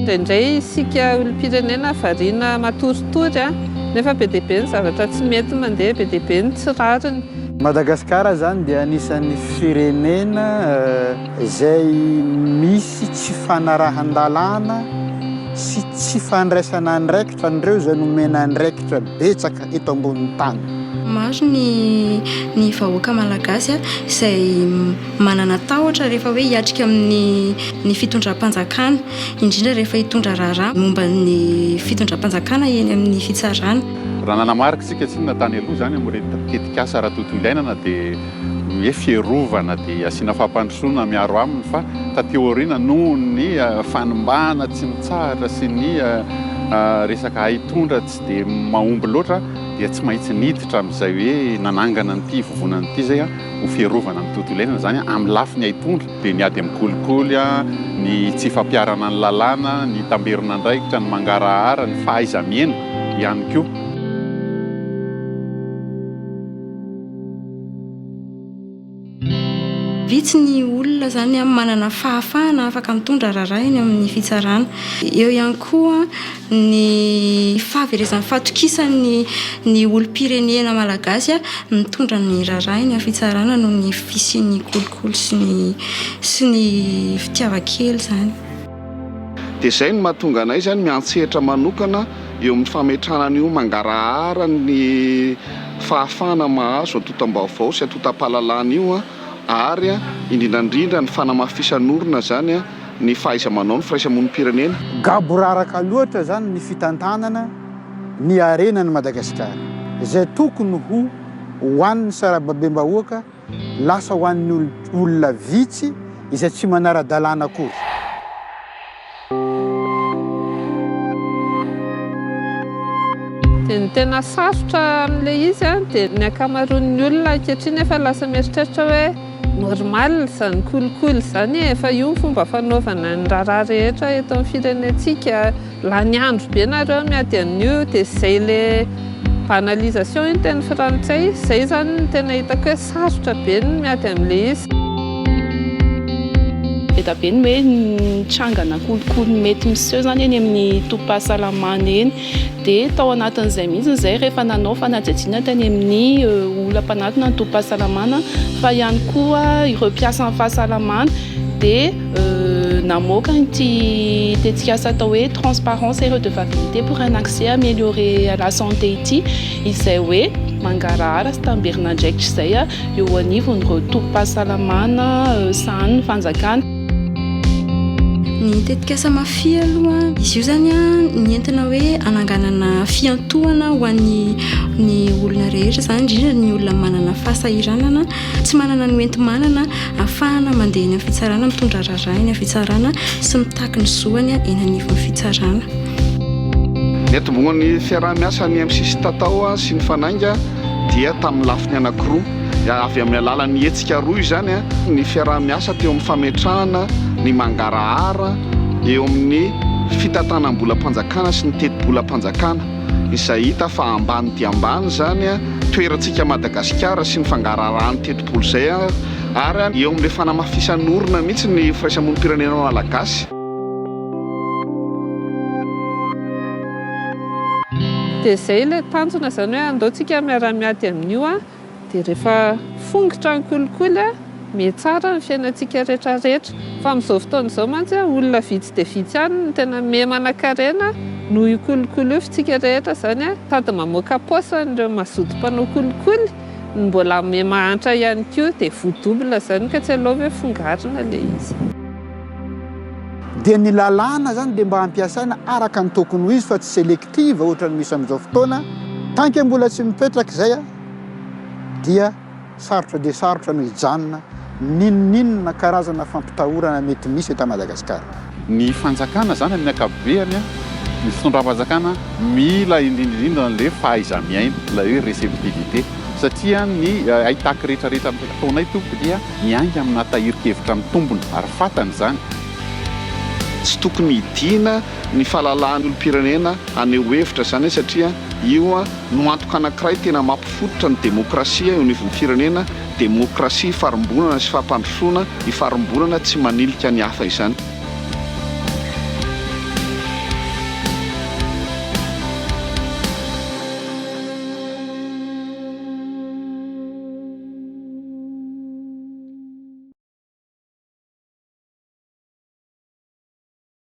Indraindray isika olom-pirenena variana matoritory nefa be dia be ny zavatra tsy mety mandeha, be dia be ny tsirariny. Madagasikara zany dia anisan'ny firenena izay misy tsy fanarahan-dalàna sy tsy fandraisana andraikitra, andreo izay nomena andraikitra betsaka eto ambonin'ny tany. Maro ny vahoaka malagasy izay manana tahotra rehefa hoe hiatrika amin'ny fitondram-panjakana, indrindra rehefa hitondra raharaha momba ny fitondram-panjakana eny amin'ny fitsarana. Raha nanamarika isika tsy natany aloha zany amin'ireny tetikasa raha tontolo iainana dia hoe fierovana dia asiana fampandrosoana miaro aminy, fa taty aoriana noho ny fanimbana tsy mitsahatra sy ny resaka hitondra tsy dia mahomby loatra dia tsy mahitsy niditra amin'izay hoe nanangana n'ity vovona n'ity zay ho fierovana amin'ny tontolo iainana zany amin'ny lafiny hitondra dia ny ady amin'ny kolikoly ny tsy fampiarana ny lalàna, ny tamberin'andraikitra, ny mangarahara, ny fahaiza-miaina ihany koa. Vitsy ny olona zany manana fahafahana afaka mitondra raharaha eny amin'ny fitsarana. Eo ihany koa ny fahaverezan'ny fahatokisan'ny olom-pirenena malagasy mitondra ny raharaha eny amin'ny fitsarana noho ny fisian'ny kolikoly sy ny fitiavan-kely zany. Dia izay no mahatonga anay zany miantsehatra manokana eo amin'ny fametrahana an'io mangarahara ny fahafahana mahazo atotam-baovao sy atotam-pahalalana io ary indrindrandrindra ny fanamafisan'orona zany ny fahaiza-manao ny Fiarahamonim-pirenena. Gabo raraka loatra zany ny fitantanana ny arenan'i Madagasikara izay tokony ho hoan'ny sarababem-bahoaka lasa hoan'ny olona vitsy izay tsy manara-dalàna akory. Dia ny tena sarotra amin'ilay izy dia ny ankamaroan'ny olona ankehitriny efa lasa mieritreritra hoe normal zany kolikoly zany efa io fomba fanaovana ny raharaha rehetra eto amin'ny firenentsika. Lany andro be nareo miady an'io dia izay ilay banalisation ny teny frantsay, izay zany ny tena hitako hoe sarotra be ny miady amin'ilay izy. Eda be ny hoe nitsangana kolikoly mety miseho zany eny amin'ny tobim-pahasalamana eny dia tao anatin'izay mihitsy izay rehefa nanao fanajajiana tany amin'ny olam-panatona ny tobim-pahasalamana fa ihany koa ireo mpiasan'ny fahasalamana dia namoaka ity tetikasa atao hoe transparence et redevabilité pour un accès amélioré à la santé ity izay hoe mangarahara sy tamberin'andraikitra izay eo anivon'ireo tobim-pahasalamana sahan'ny fanjakana. Ny tetikasa mafia aloha izy io zany nentina hoe ananganana fiantohana ho an'ny olona rehetra zany, indrindra ny olona manana fahasahiranana tsy manana ny enti-manana ahafahana mandeha eny amin'ny fitsarana, mitondra raharaha eny amin'ny fitsarana sy mitaky ny zoany eny anivon'ny fitsarana. Ny atomboan'ny fiaraha-miasa ny MC tatao sy ny fanainga dia tamin'ny lafiny anankiroa avy amin'ny alalan'ny hetsika roa zany ny fiaraha-miasa teo amin'ny fametrahana ny mangarahara eo amin'ny fitantanam-bolam-panjakana sy ny teti-bolam-panjakana izay hita fa ambany dia ambany zany toerantsika Madagasikara sy ny fangaraharahan'ny teti-bolo izay ary eo amin'ilay fanamafisan'orona mihitsy ny Fiarahamonim-pirenena malagasy. Dia izay ilay tanjona zany hoe andaontsika miara-miady amin'io dia rehefa fongotra ny kolikoly metsara ny fiainantsika rehetrarehetra. Fa amin'izao fotoana izao mantsy olona vitsy dia vitsy ihany ny tena memanan-karena noho io kolikoly io fitsika rehetra zany sady mamoaka paosy ireo mazoto mpanao kolikoly ny mbola memahantra ihany koa dia voadobila zany ka tsy aloha hoe fongarina ilay izy. Dia ny lalàna zany dia mba hampiasaina araka ny tokony ho izy fa tsy selektiva ohatran'ny misy amin'izao fotoana. Tanke mbola tsy mipetraka izay dia sarotra dia sarotra no hijanona ninona karazana fampitahorana mety misy eto Madagasikara. Ny fanjakana zany amin'ny ankapobeny ny fitondram-panjakana mila indrindrindra n'ilay fahaiza-miaina, ilay hoe réceptivité satria ny ahitaka rehetrarehetra ataonay tompo dia mianga amina tahirin-kevitra amin'ny tombony ary fatany zany. Tsy tokony hidina ny fahalalan'ny olom-pirenena aneho hevitra zany satria io no antoka anankiray tena mampifototra ny demokrasia eo anivon'ny firenena, demokrasia farimbolana sy fampandrosoana, ny farimbolana tsy manilika ny hafa izany.